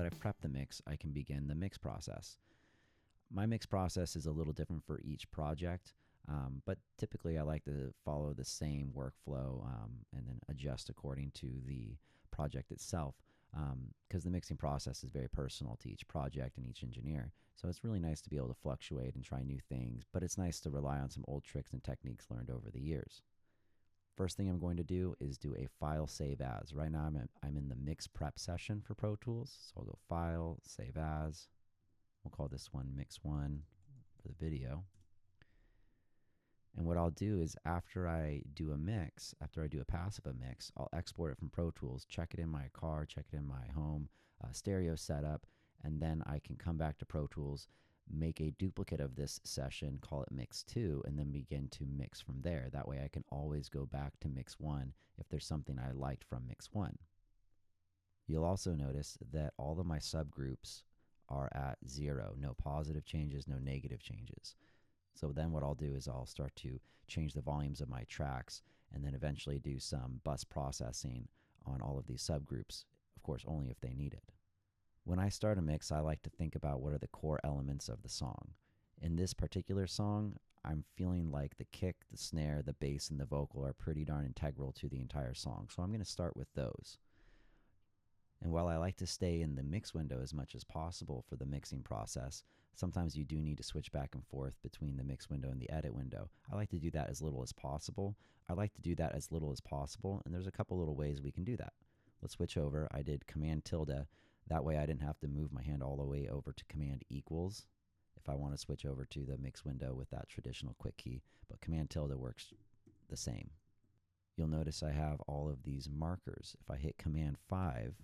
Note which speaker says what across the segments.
Speaker 1: that I've prepped the mix, I can begin the mix process. My mix process is a little different for each project, but typically I like to follow the same workflow and then adjust according to the project itself, because the mixing process is very personal to each project and each engineer. So it's really nice to be able to fluctuate and try new things, but it's nice to rely on some old tricks and techniques learned over the years. First thing I'm going to do is do a file save as. Right now I'm in the mix prep session for Pro Tools. So I'll go File, Save As. We'll call this one Mix 1 for the video. And what I'll do is after I do a mix, after I do a passive mix, I'll export it from Pro Tools, check it in my car, check it in my home stereo setup, and then I can come back to Pro Tools, make a duplicate of this session, call it Mix 2, and then begin to mix from there. That way I can always go back to Mix 1 if there's something I liked from Mix 1. You'll also notice that all of my subgroups are at 0. No positive changes, no negative changes. So then what I'll do is I'll start to change the volumes of my tracks and then eventually do some bus processing on all of these subgroups, of course only if they need it. When I start a mix, I like to think about what are the core elements of the song. In this particular song, I'm feeling like the kick, the snare, the bass, and the vocal are pretty darn integral to the entire song. So I'm going to start with those. And while I like to stay in the mix window as much as possible for the mixing process, sometimes you do need to switch back and forth between the mix window and the edit window. I like to do that as little as possible. And there's a couple little ways we can do that. Let's switch over. I did Command tilde. That way I didn't have to move my hand all the way over to Command equals if I want to switch over to the mix window with that traditional quick key, but Command tilde works the same. You'll notice I have all of these markers. If I hit Command 5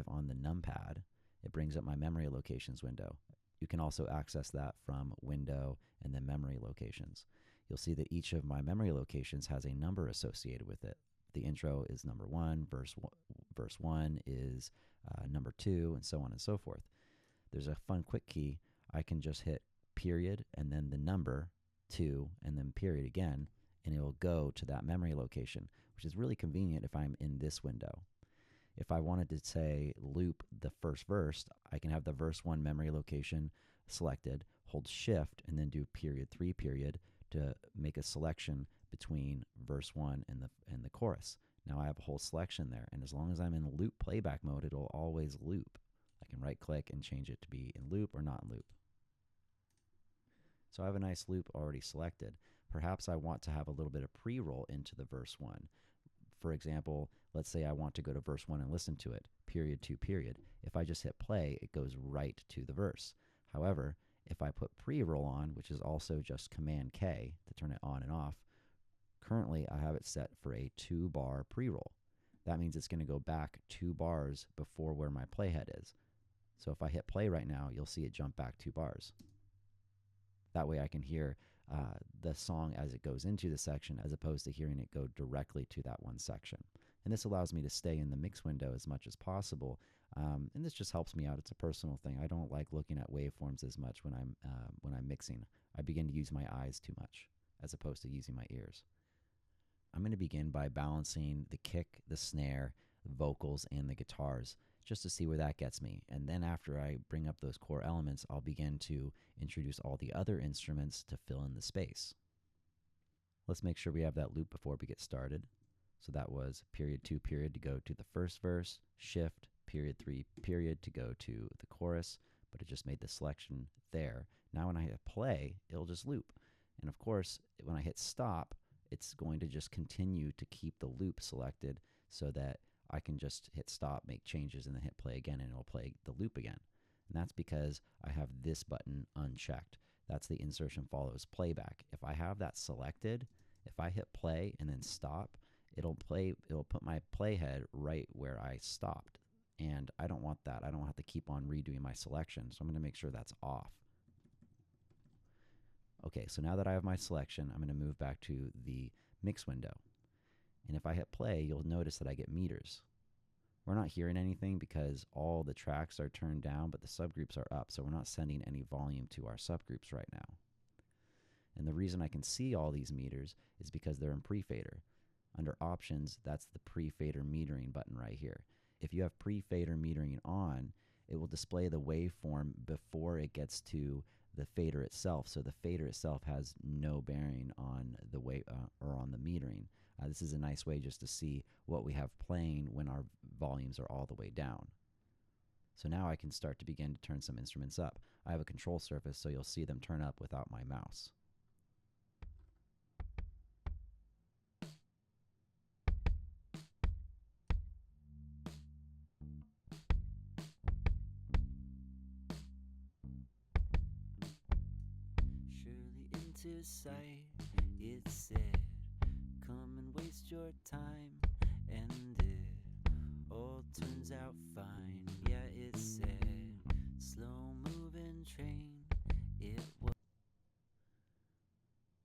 Speaker 1: on the numpad, it brings up my memory locations window. You can also access that from Window and then Memory Locations. You'll see that each of my memory locations has a number associated with it. The intro is number 1, verse 1 is number 2, and so on and so forth. There's a fun quick key. I can just hit period and then the number 2 and then period again, and it will go to that memory location, which is really convenient if I'm in this window. If I wanted to say loop the first verse, I can have the verse 1 memory location selected, hold shift, and then do period 3 period to make a selection between verse 1 and the chorus. Now I have a whole selection there, and as long as I'm in loop playback mode, it'll always loop. I can right click and change it to be in loop or not in loop. So I have a nice loop already selected. Perhaps I want to have a little bit of pre-roll into the verse 1. For example, let's say I want to go to verse 1 and listen to it, period 2 period. If I just hit play, it goes right to the verse. However, if I put pre-roll on, which is also just Command K to turn it on and off, currently I have it set for a 2-bar pre-roll. That means it's going to go back 2 bars before where my playhead is. So if I hit play right now, you'll see it jump back 2 bars. That way I can hear the song as it goes into the section as opposed to hearing it go directly to that one section. And this allows me to stay in the mix window as much as possible. And this just helps me out. It's a personal thing. I don't like looking at waveforms as much when I'm mixing. I begin to use my eyes too much as opposed to using my ears. I'm going to begin by balancing the kick, the snare, the vocals, and the guitars just to see where that gets me. And then after I bring up those core elements, I'll begin to introduce all the other instruments to fill in the space. Let's make sure we have that loop before we get started. So that was period 2 period to go to the first verse, shift, period 3 period to go to the chorus, but it just made the selection there. Now when I hit play, it'll just loop. And of course, when I hit stop, it's going to just continue to keep the loop selected so that I can just hit stop, make changes, and then hit play again, and it'll play the loop again. And that's because I have this button unchecked. That's the insertion follows playback. If I have that selected, if I hit play and then stop, it'll put my playhead right where I stopped. And I don't want that. I don't have to keep on redoing my selection. So I'm going to make sure that's off. Okay, so now that I have my selection, I'm going to move back to the mix window. And if I hit play, you'll notice that I get meters. We're not hearing anything because all the tracks are turned down, but the subgroups are up, so we're not sending any volume to our subgroups right now. And the reason I can see all these meters is because they're in pre-fader. Under options, that's the pre-fader metering button right here. If you have pre-fader metering on it will display the waveform before it gets to the fader itself. So the fader itself has no bearing on the or on the metering. This is a nice way just to see what we have playing when our volumes are all the way down. So now I can start to begin to turn some instruments up. I have a control surface, so you'll see them turn up without my mouse.
Speaker 2: Surely into sight, it said, come and waste your time, and it all turns out fine. Yeah, it said, slow moving train, it was.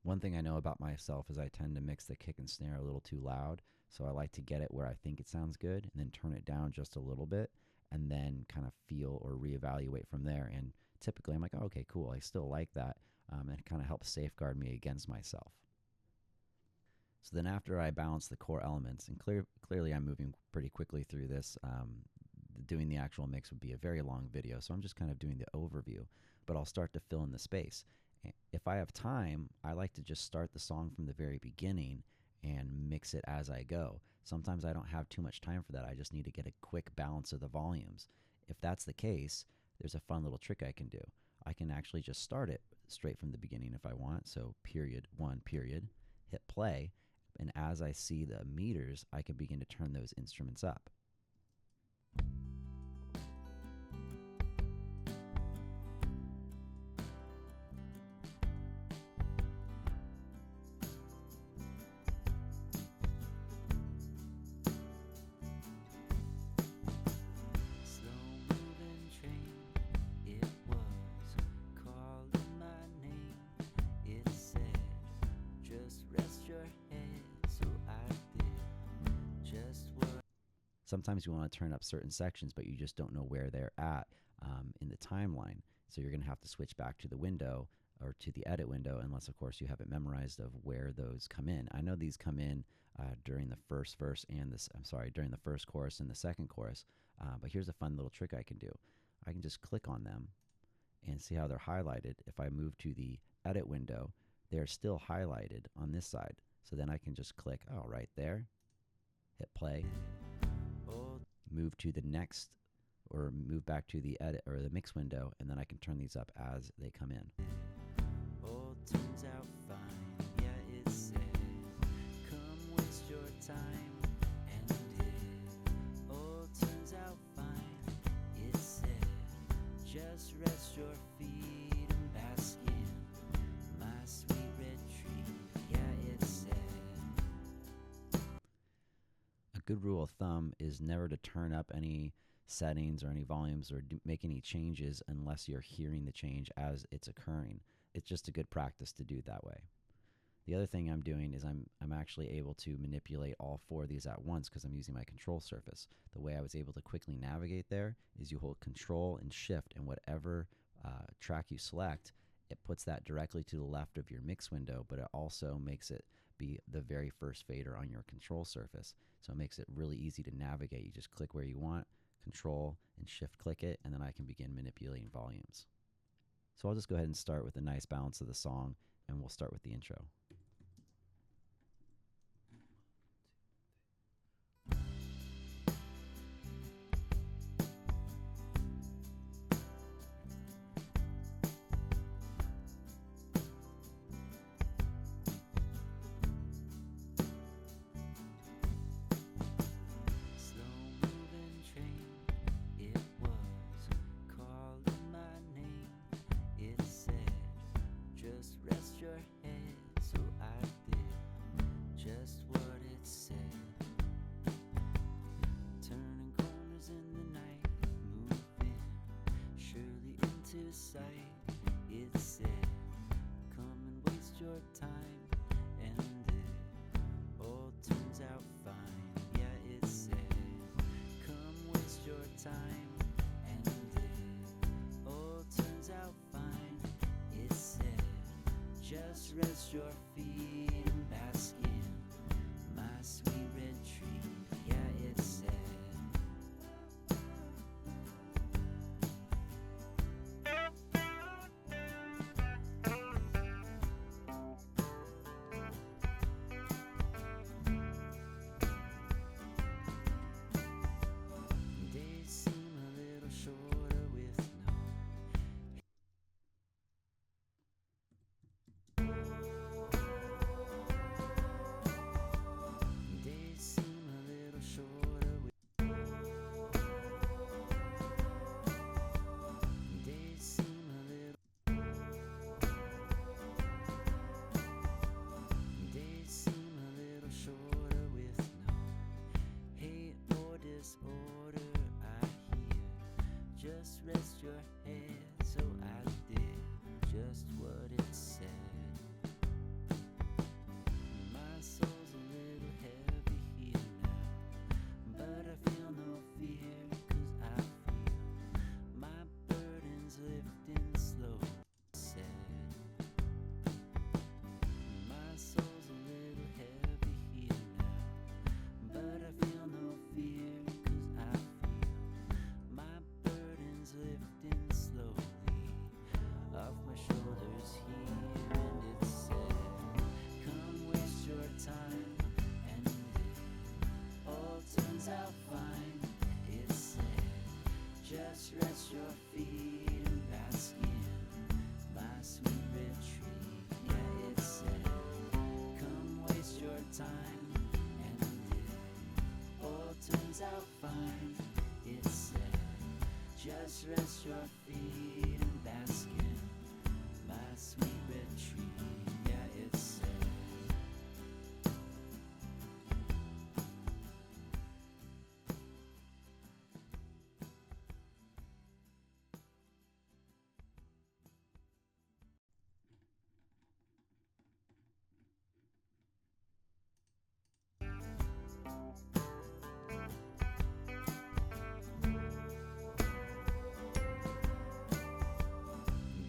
Speaker 1: One thing I know about myself is I tend to mix the kick and snare a little too loud, so I like to get it where I think it sounds good and then turn it down just a little bit and then kind of feel or reevaluate from there. And typically I'm like, oh, okay, cool, I still like that. And it kind of helps safeguard me against myself. So then after I balance the core elements, and clearly I'm moving pretty quickly through this, doing the actual mix would be a very long video, so I'm just kind of doing the overview, but I'll start to fill in the space. If I have time, I like to just start the song from the very beginning and mix it as I go. Sometimes I don't have too much time for that. I just need to get a quick balance of the volumes. If that's the case, there's a fun little trick I can do. I can actually just start it straight from the beginning if I want. So period, 1 period, hit play, and as I see the meters, I can begin to turn those instruments up. Sometimes you want to turn up certain sections, but you just don't know where they're at in the timeline. So you're going to have to switch back to the window or to the edit window, unless, of course, you have it memorized of where those come in. I know these come in during the first verse and during the first chorus and the second chorus. But here's a fun little trick I can do. I can just click on them and see how they're highlighted. If I move to the edit window, they're still highlighted on this side. So then I can just click, oh, right there, hit play, move to the next, or move back to the edit or the mix window, and then I can turn these up as they come in.
Speaker 2: All turns out fine. Yeah, it said, come waste your time, and it all turns out fine. It said, just rest your feet and bask in my sweet retreat. Yeah, it said.
Speaker 1: A good rule of thumb is never to turn up any settings or any volumes or make any changes unless you're hearing the change as it's occurring. It's just a good practice to do it that way. The other thing I'm doing is I'm actually able to manipulate all 4 of these at once because I'm using my control surface. The way I was able to quickly navigate there is you hold control and shift, and whatever track you select, it puts that directly to the left of your mix window, but it also makes it be the very first fader on your control surface. So it makes it really easy to navigate. You just click where you want, control and shift click it, and then I can begin manipulating volumes. So I'll just go ahead and start with a nice balance of the song, and we'll start with the intro.
Speaker 2: Sight, it said, come and waste your time, and it all turns out fine. Yeah, it said, come waste your time, and it all turns out fine. It said, just rest your feet and bask in my sweet retreat. Yeah, it said. turns out fine. It said, just rest your feet and bask in my sweet retreat. Yeah, it said.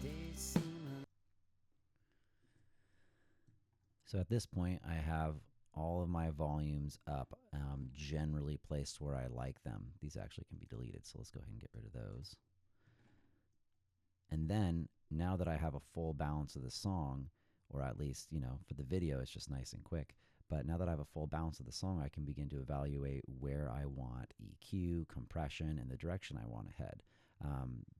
Speaker 2: Days seem
Speaker 1: So at this point, I have all of my volumes up, generally placed where I like them. These actually can be deleted, so let's go ahead and get rid of those. And then, now that I have a full balance of the song, or at least, for the video, it's just nice and quick. But now that I have a full balance of the song, I can begin to evaluate where I want EQ, compression, and the direction I want to head.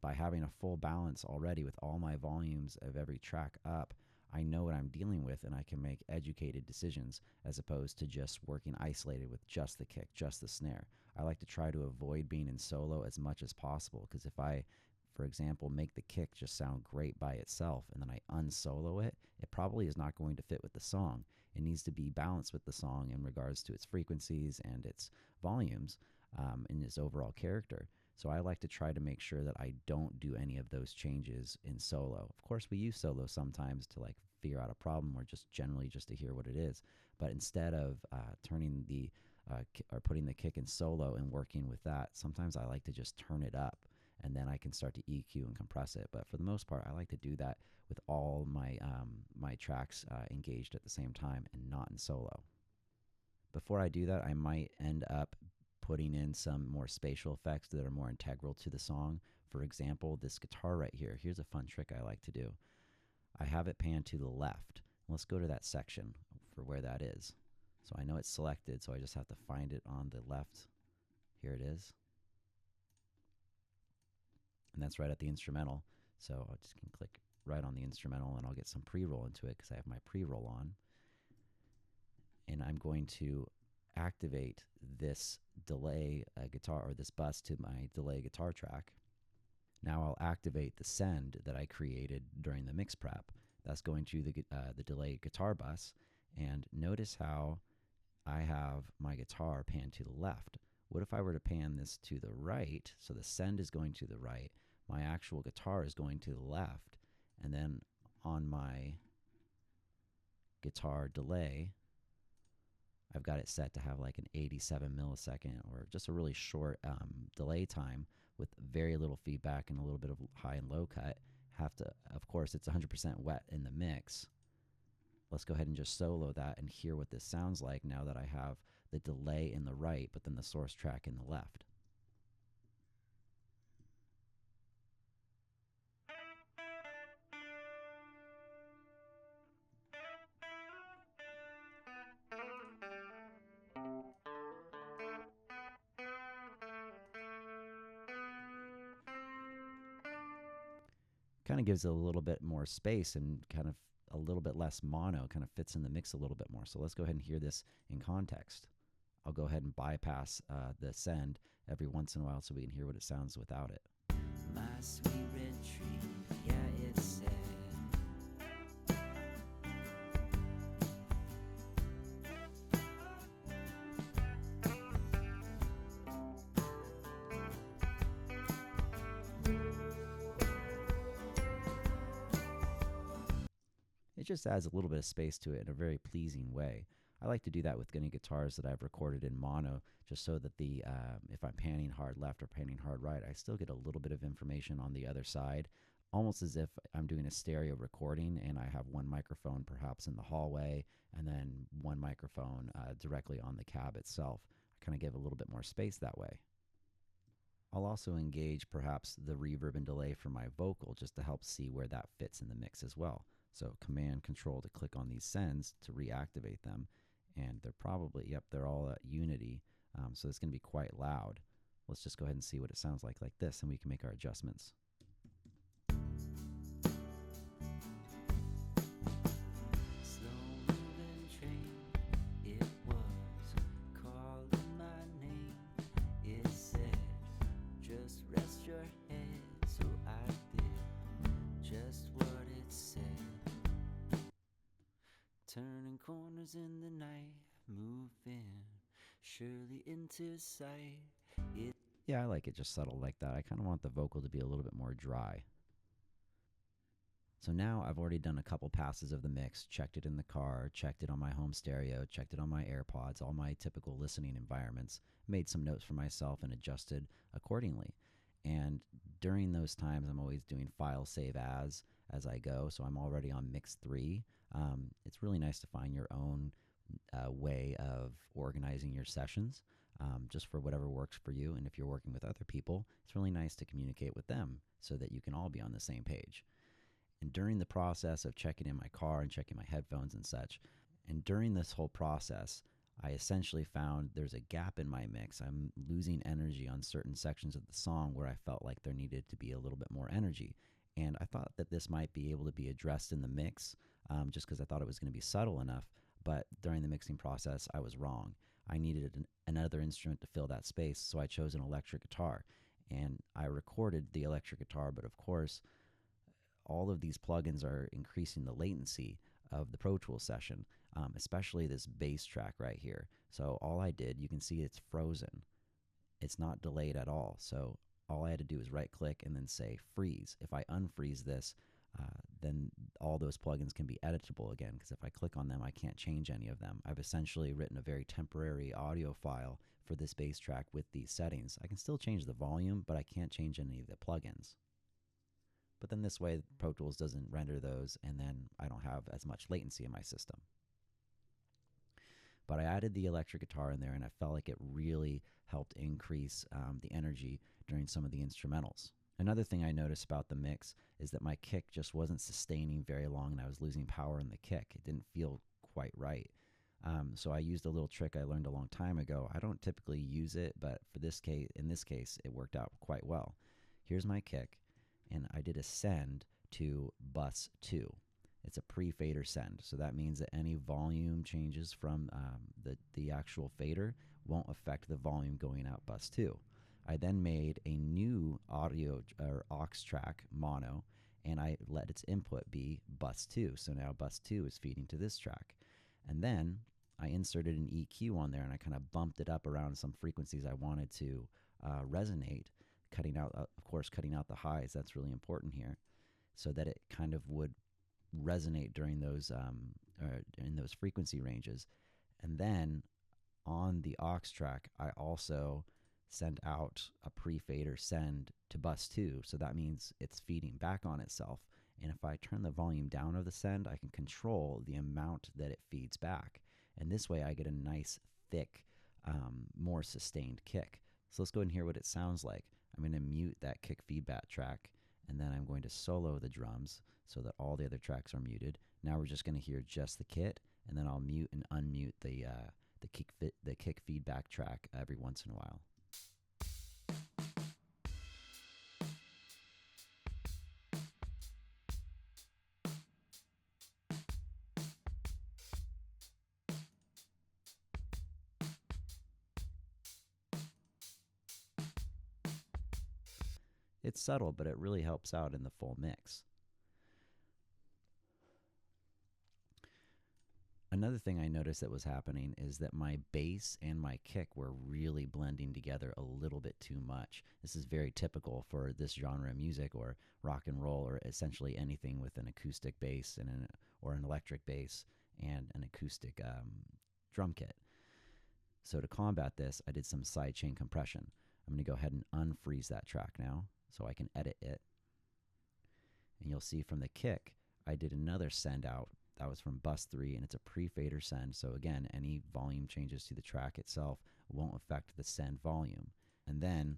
Speaker 1: By having a full balance already with all my volumes of every track up, I know what I'm dealing with and I can make educated decisions as opposed to just working isolated with just the kick, just the snare. I like to try to avoid being in solo as much as possible, because if I, for example, make the kick just sound great by itself and then I unsolo it, it probably is not going to fit with the song. It needs to be balanced with the song in regards to its frequencies and its volumes, and its overall character. So I like to try to make sure that I don't do any of those changes in solo. Of course, we use solo sometimes to like figure out a problem or just generally just to hear what it is. But instead of turning the or putting the kick in solo and working with that, sometimes I like to just turn it up and then I can start to EQ and compress it. But for the most part, I like to do that with all my my tracks engaged at the same time and not in solo. Before I do that, I might end up putting in some more spatial effects that are more integral to the song. For example, this guitar right here. Here's a fun trick I like to do. I have it pan to the left. Let's go to that section for where that is. So I know it's selected, so I just have to find it on the left. Here it is. And that's right at the instrumental. So I just can click right on the instrumental and I'll get some pre-roll into it because I have my pre-roll on. And I'm going to activate this delay guitar, or this bus, to my delay guitar track. Now I'll activate the send that I created during the mix prep. That's going to the delay guitar bus. And notice how I have my guitar panned to the left. What if I were to pan this to the right? So the send is going to the right. My actual guitar is going to the left. And then on my guitar delay, I've got it set to have like an 87 millisecond or just a really short delay time with very little feedback and a little bit of high and low cut. Of course, it's 100% wet in the mix. Let's go ahead and just solo that and hear what this sounds like now that I have the delay in the right, but then the source track in the left. Kind of gives it a little bit more space and kind of a little bit less mono, kind of fits in the mix a little bit more. So let's go ahead and hear this in context. I'll go ahead and bypass the send every once in a while so we can hear what it sounds without it.
Speaker 2: my sweet retreat. Yeah, it said.
Speaker 1: It just adds a little bit of space to it in a very pleasing way. I like to do that with any guitars that I've recorded in mono, just so that the if I'm panning hard left or panning hard right, I still get a little bit of information on the other side, almost as if I'm doing a stereo recording and I have one microphone perhaps in the hallway and then one microphone directly on the cab itself. I kind of give a little bit more space that way. I'll also engage perhaps the reverb and delay for my vocal just to help see where that fits in the mix as well. So Command Control to click on these sends to reactivate them. And they're probably, yep, they're all at unity. So it's going to be quite loud. Let's just go ahead and see what it sounds like this, and we can make our adjustments.
Speaker 2: Slow-moving train, it was calling my name, turning corners in the night, moving surely into sight.
Speaker 1: Yeah, I like it just subtle like that. I kind of want the vocal to be a little bit more dry. So now I've already done a couple passes of the mix, checked it in the car, checked it on my home stereo, checked it on my AirPods, all my typical listening environments, made some notes for myself and adjusted accordingly. And during those times, I'm always doing file save as I go. So I'm already on mix 3. It's really nice to find your own way of organizing your sessions, just for whatever works for you. And if you're working with other people, it's really nice to communicate with them so that you can all be on the same page. And during the process of checking in my car and checking my headphones and such, and during this whole process, I essentially found there's a gap in my mix. I'm losing energy on certain sections of the song where I felt like there needed to be a little bit more energy. And I thought that this might be able to be addressed in the mix, just because I thought it was going to be subtle enough. But during the mixing process, I was wrong. I needed another instrument to fill that space, so I chose an electric guitar. And I recorded the electric guitar, but of course, all of these plugins are increasing the latency of the Pro Tools session, especially this bass track right here. So all I did, you can see it's frozen. It's not delayed at all. So all I had to do is right click and then say freeze. If I unfreeze this, then all those plugins can be editable again, because if I click on them, I can't change any of them. I've essentially written a very temporary audio file for this bass track with these settings. I can still change the volume, but I can't change any of the plugins. But then this way, Pro Tools doesn't render those, and then I don't have as much latency in my system. But I added the electric guitar in there, and I felt like it really helped increase the energy during some of the instrumentals. Another thing I noticed about the mix is that my kick just wasn't sustaining very long, and I was losing power in the kick. It didn't feel quite right. So I used a little trick I learned a long time ago. I don't typically use it, but in this case, it worked out quite well. Here's my kick, and I did a send to bus 2. It's a pre-fader send, so that means that any volume changes from the actual fader won't affect the volume going out bus 2. I then made a new audio or aux track, mono, and I let its input be bus 2. So now bus 2 is feeding to this track. And then I inserted an EQ on there, and I kind of bumped it up around some frequencies I wanted to resonate, cutting out the highs. That's really important here, so that it kind of would resonate during those in those frequency ranges. And then on the aux track, I also send out a pre-fader send to bus 2. So that means it's feeding back on itself. And if I turn the volume down of the send, I can control the amount that it feeds back. And this way I get a nice, thick, more sustained kick. So let's go ahead and hear what it sounds like. I'm going to mute that kick feedback track, and then I'm going to solo the drums so that all the other tracks are muted. Now we're just going to hear just the kit, and then I'll mute and unmute the kick feedback track every once in a while. It's subtle, but it really helps out in the full mix. Another thing I noticed that was happening is that my bass and my kick were really blending together a little bit too much. This is very typical for this genre of music, or rock and roll, or essentially anything with an acoustic bass or an electric bass and an acoustic drum kit. So to combat this, I did some sidechain compression. I'm going to go ahead and unfreeze that track now so I can edit it. And you'll see from the kick, I did another send out. That was from bus 3, and it's a pre-fader send. So again, any volume changes to the track itself won't affect the send volume. And then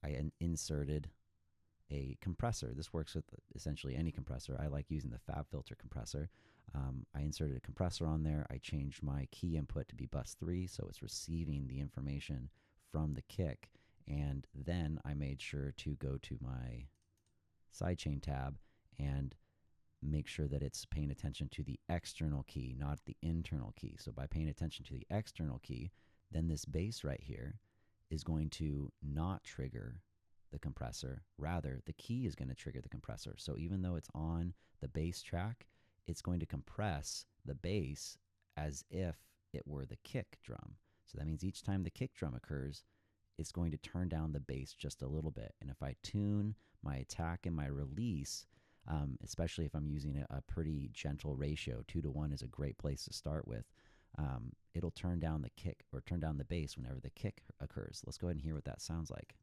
Speaker 1: I inserted a compressor. This works with essentially any compressor. I like using the FabFilter compressor. I inserted a compressor on there. I changed my key input to be bus 3, so it's receiving the information from the kick. And then I made sure to go to my sidechain tab and make sure that it's paying attention to the external key, not the internal key. So by paying attention to the external key, then this bass right here is going to not trigger the compressor. Rather, the key is going to trigger the compressor. So even though it's on the bass track, it's going to compress the bass as if it were the kick drum. So that means each time the kick drum occurs, it's going to turn down the bass just a little bit. And if I tune my attack and my release, especially if I'm using a pretty gentle ratio, 2-to-1 is a great place to start with. It'll turn down the kick or turn down the bass whenever the kick occurs. Let's go ahead and hear what that sounds like.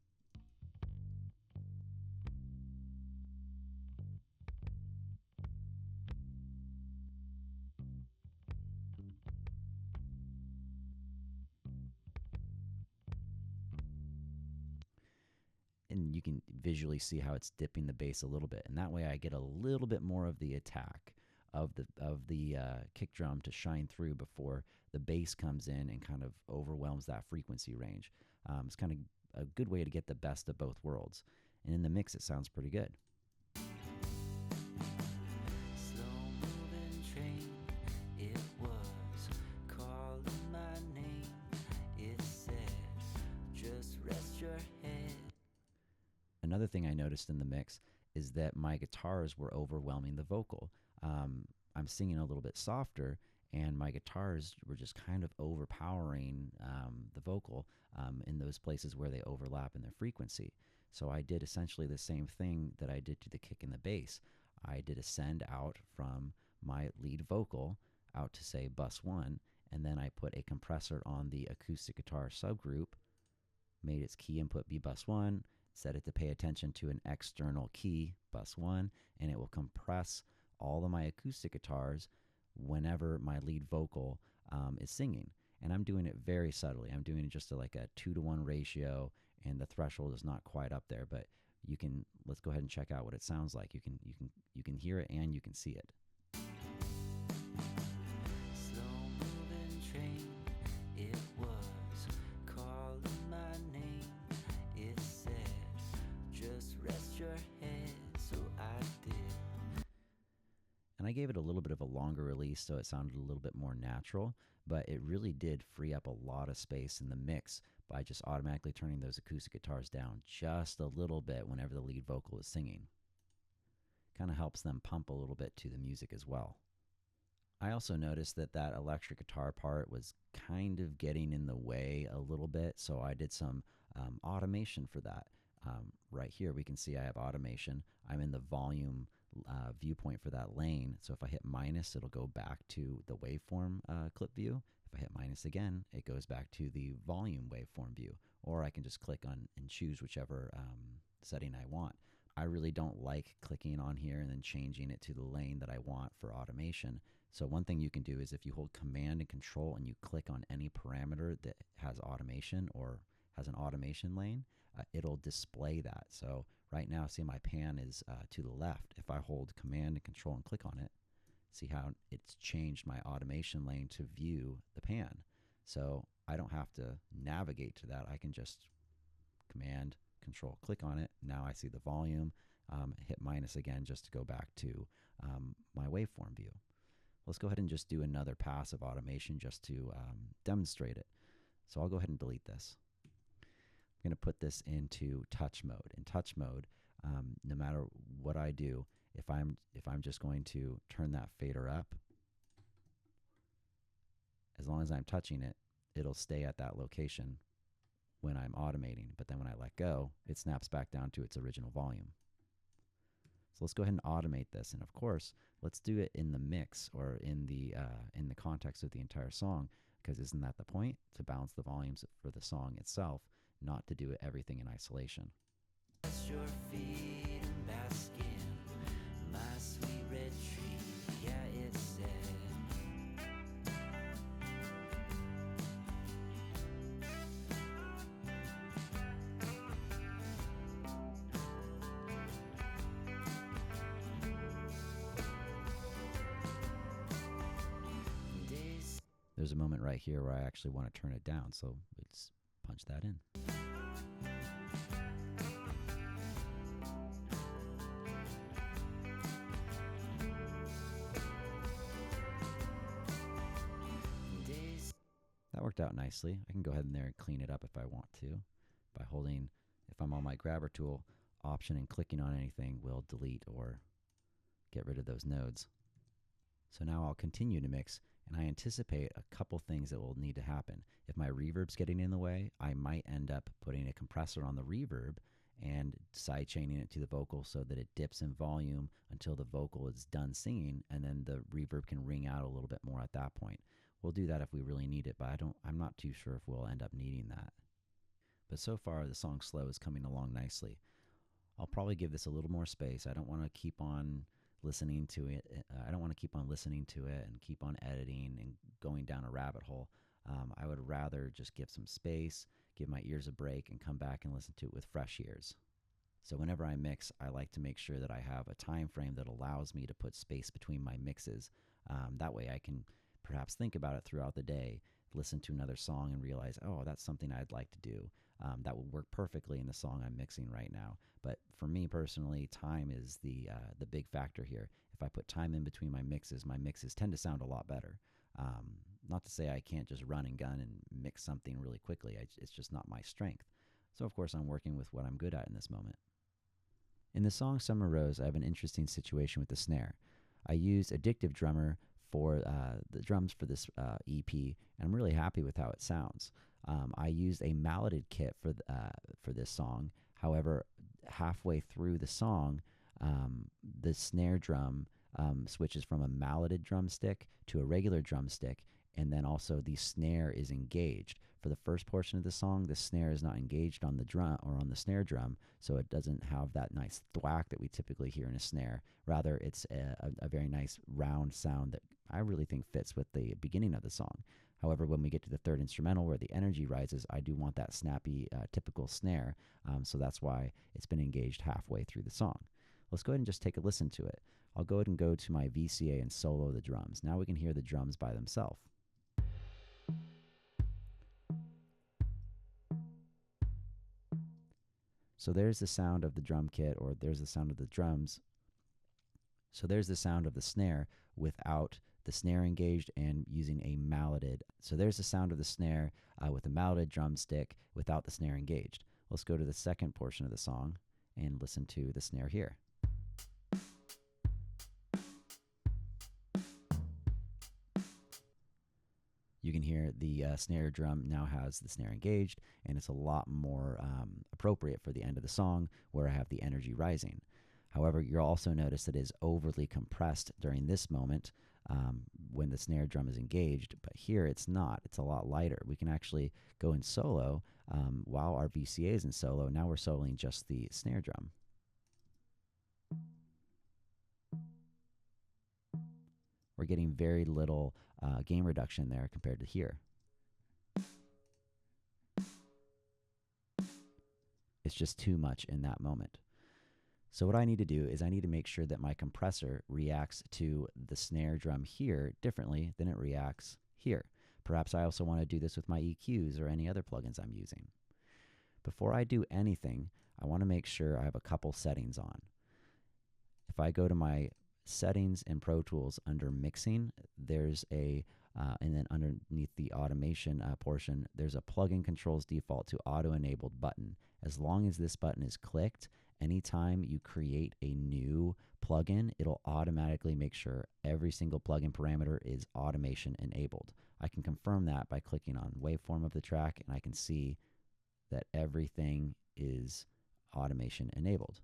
Speaker 1: And you can visually see how it's dipping the bass a little bit, and that way I get a little bit more of the attack of the kick drum to shine through before the bass comes in and kind of overwhelms that frequency range. It's kind of a good way to get the best of both worlds, and in the mix it sounds pretty good.
Speaker 2: Slow-moving train, it was calling my name. It said, just rest your head.
Speaker 1: Another thing I noticed in the mix is that my guitars were overwhelming the vocal. I'm singing a little bit softer, and my guitars were just kind of overpowering the vocal in those places where they overlap in their frequency. So I did essentially the same thing that I did to the kick and the bass. I did a send out from my lead vocal out to, say, bus 1, and then I put a compressor on the acoustic guitar subgroup, made its key input be bus 1, set it to pay attention to an external key, bus 1, and it will compress all of my acoustic guitars whenever my lead vocal is singing. And I'm doing it very subtly. I'm doing it just like a 2-to-1 ratio, and the threshold is not quite up there, but let's go ahead and check out what it sounds like. You can hear it and you can see it.
Speaker 2: Slow-moving train, it was calling my name. It said, just rest your head, so I did.
Speaker 1: And I gave it a little bit of a longer release so it sounded a little bit more natural, but it really did free up a lot of space in the mix by just automatically turning those acoustic guitars down just a little bit whenever the lead vocal is singing. Kind of helps them pump a little bit to the music as well. I also noticed that electric guitar part was kind of getting in the way a little bit, so I did some automation for that. Right here we can see I have automation. I'm in the volume viewpoint for that lane, so if I hit minus, it'll go back to the waveform clip view. If I hit minus again, it goes back to the volume waveform view, or I can just click on and choose whichever setting I want. I really don't like clicking on here and then changing it to the lane that I want for automation. So one thing you can do is if you hold Command and Control and you click on any parameter that has automation or has an automation lane, it'll display that. So right now, see my pan is to the left. If I hold Command and Control and click on it, see how it's changed my automation lane to view the pan. So I don't have to navigate to that. I can just Command, Control, click on it. Now I see the volume. Hit minus again just to go back to my waveform view. Let's go ahead and just do another pass of automation just to demonstrate it. So I'll go ahead and delete this. I'm going to put this into touch mode. In touch mode, no matter what I do, if I'm just going to turn that fader up, as long as I'm touching it, it'll stay at that location when I'm automating. But then when I let go, it snaps back down to its original volume. So let's go ahead and automate this. And of course, let's do it in the mix or in the context of the entire song, because isn't that the point? To balance the volumes for the song itself, not to do everything in isolation.
Speaker 2: Rest your feet and bask in my sweet red tree. Yeah, it said.
Speaker 1: There's a moment right here where I actually want to turn it down, so let's punch that in. That worked out nicely. I can go ahead in there and clean it up if I want to by holding, if I'm on my grabber tool, Option and clicking on anything will delete or get rid of those nodes. So now I'll continue to mix, and I anticipate a couple things that will need to happen. If my reverb's getting in the way, I might end up putting a compressor on the reverb and side chaining it to the vocal so that it dips in volume until the vocal is done singing, and then the reverb can ring out a little bit more at that point. We'll do that if we really need it, but I'm not too sure if we'll end up needing that. But so far, the song Slow is coming along nicely. I'll probably give this a little more space. I don't want to keep on listening to it. I don't want to keep on listening to it and keep on editing and going down a rabbit hole. I would rather just give some space, give my ears a break, and come back and listen to it with fresh ears. So whenever I mix, I like to make sure that I have a time frame that allows me to put space between my mixes. That way I can perhaps think about it throughout the day, listen to another song and realize, oh, that's something I'd like to do. That would work perfectly in the song I'm mixing right now. But for me personally, time is the big factor here. If I put time in between my mixes tend to sound a lot better. Not to say I can't just run and gun and mix something really quickly. It's just not my strength. So of course I'm working with what I'm good at in this moment. In the song Summer Rose, I have an interesting situation with the snare. I used Addictive Drummer for the drums for this EP, and I'm really happy with how it sounds. I used a malleted kit for this song. However, halfway through the song, the snare drum switches from a malleted drumstick to a regular drumstick, and then also the snare is engaged. For the first portion of the song, the snare is not engaged on the drum or on the snare drum, so it doesn't have that nice thwack that we typically hear in a snare. Rather, it's a very nice round sound that I really think fits with the beginning of the song. However, when we get to the third instrumental where the energy rises, I do want that snappy, typical snare, so that's why it's been engaged halfway through the song. Let's go ahead and just take a listen to it. I'll go ahead and go to my VCA and solo the drums. Now we can hear the drums by themselves. So there's the sound of the drum kit, or there's the sound of the drums. So there's the sound of the snare without the snare engaged and using a malleted. So there's the sound of the snare with a malleted drumstick without the snare engaged. Let's go to the second portion of the song and listen to the snare here. You can hear the snare drum now has the snare engaged, and it's a lot more appropriate for the end of the song where I have the energy rising. However, you'll also notice that it is overly compressed during this moment when the snare drum is engaged, but here it's not. It's a lot lighter. We can actually go in solo while our VCA is in solo. Now we're soloing just the snare drum. We're getting very little gain reduction there compared to here. It's just too much in that moment. So what I need to do is I need to make sure that my compressor reacts to the snare drum here differently than it reacts here. Perhaps I also want to do this with my EQs or any other plugins I'm using. Before I do anything, I want to make sure I have a couple settings on. If I go to my settings in Pro Tools under mixing, there's a and then underneath the automation portion, there's a plugin controls default to auto enabled button. As long as this button is clicked, anytime you create a new plugin, it'll automatically make sure every single plugin parameter is automation enabled. I can confirm that by clicking on waveform of the track, and I can see that everything is automation enabled.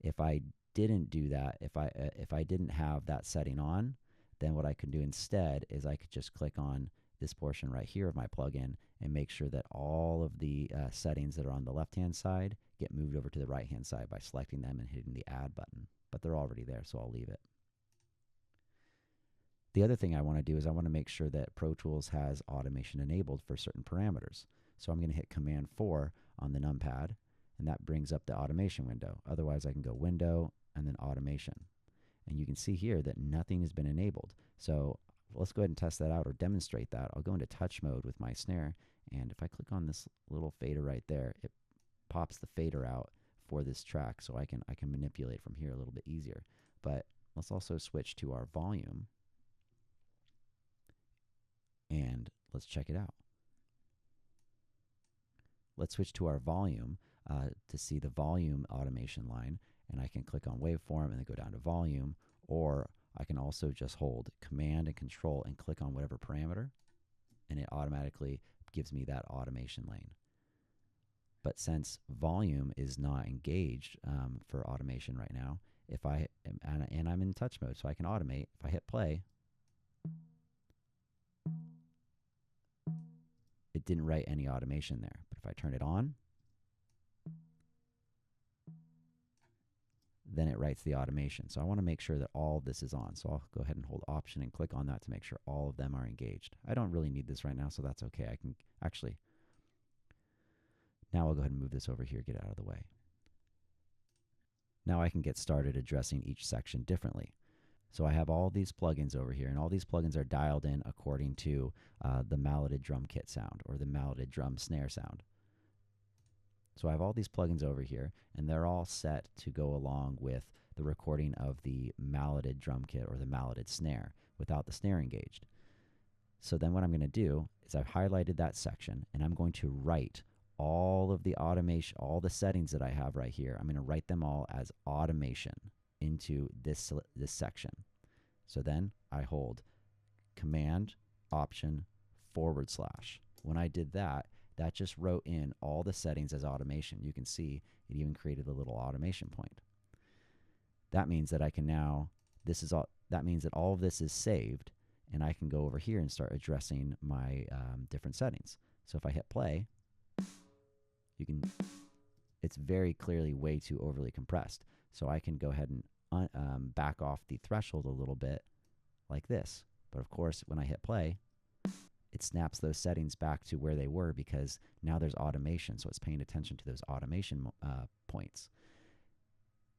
Speaker 1: If I didn't do that, if I didn't have that setting on, then what I can do instead is I could just click on this portion right here of my plugin and make sure that all of the settings that are on the left-hand side get moved over to the right-hand side by selecting them and hitting the add button. But they're already there, so I'll leave it. The other thing I want to do is I want to make sure that Pro Tools has automation enabled for certain parameters. So I'm going to hit Command 4 on the numpad, and that brings up the automation window. Otherwise, I can go Window and then Automation. And you can see here that nothing has been enabled. So let's go ahead and test that out or demonstrate that. I'll go into touch mode with my snare, and if I click on this little fader right there, it pops the fader out for this track, so I can manipulate from here a little bit easier. But let's also switch to our volume, and let's check it out. Let's switch to our volume to see the volume automation line, and I can click on waveform and then go down to volume, or I can also just hold Command and Control and click on whatever parameter, and it automatically gives me that automation lane. But since volume is not engaged for automation right now, if I am, and I'm in touch mode, so I can automate. If I hit play, it didn't write any automation there. But if I turn it on, then it writes the automation. So I want to make sure that all of this is on. So I'll go ahead and hold Option and click on that to make sure all of them are engaged. I don't really need this right now, so that's okay. I can actually, now I'll go ahead and move this over here, get it out of the way. Now I can get started addressing each section differently. So I have all these plugins over here, and all these plugins are dialed in according to the malleted drum kit sound or the malleted drum snare sound. So I have all these plugins over here, and they're all set to go along with the recording of the malleted drum kit or the malleted snare without the snare engaged. So then what I'm going to do is I've highlighted that section, and I'm going to write all of the automation, all the settings that I have right here. I'm going to write them all as automation into this section. So then I hold Command, Option, /. When I did that, that just wrote in all the settings as automation. You can see it even created a little automation point. That means that I can now, that means that all of this is saved, and I can go over here and start addressing my different settings. So if I hit play, you can, it's very clearly way too overly compressed. So I can go ahead and back off the threshold a little bit like this. But of course, when I hit play, it snaps those settings back to where they were because now there's automation. So it's paying attention to those automation points.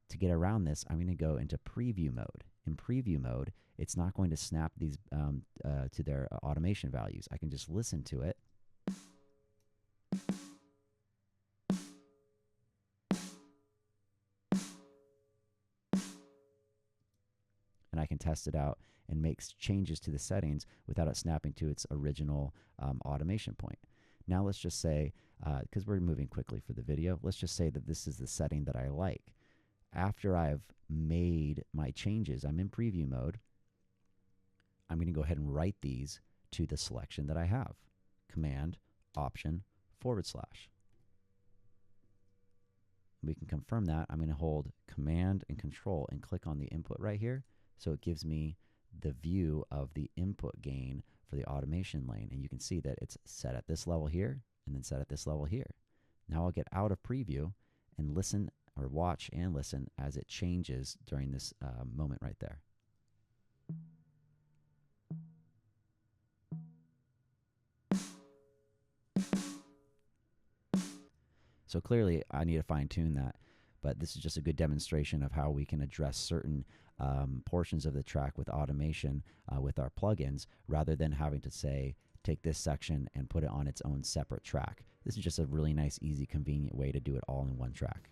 Speaker 1: To get around this, I'm going to go into preview mode. In preview mode, it's not going to snap these to their automation values. I can just listen to it. And I can test it out and make changes to the settings without it snapping to its original automation point. Now let's just say, because we're moving quickly for the video, let's just say that this is the setting that I like. After I've made my changes, I'm in preview mode. I'm going to go ahead and write these to the selection that I have. Command, Option, /. We can confirm that. I'm going to hold Command and Control and click on the input right here. So it gives me the view of the input gain for the automation lane. And you can see that it's set at this level here and then set at this level here. Now I'll get out of preview and listen or watch and listen as it changes during this moment right there. So clearly I need to fine tune that, but this is just a good demonstration of how we can address certain portions of the track with automation with our plugins rather than having to say, take this section and put it on its own separate track. This is just a really nice, easy, convenient way to do it all in one track.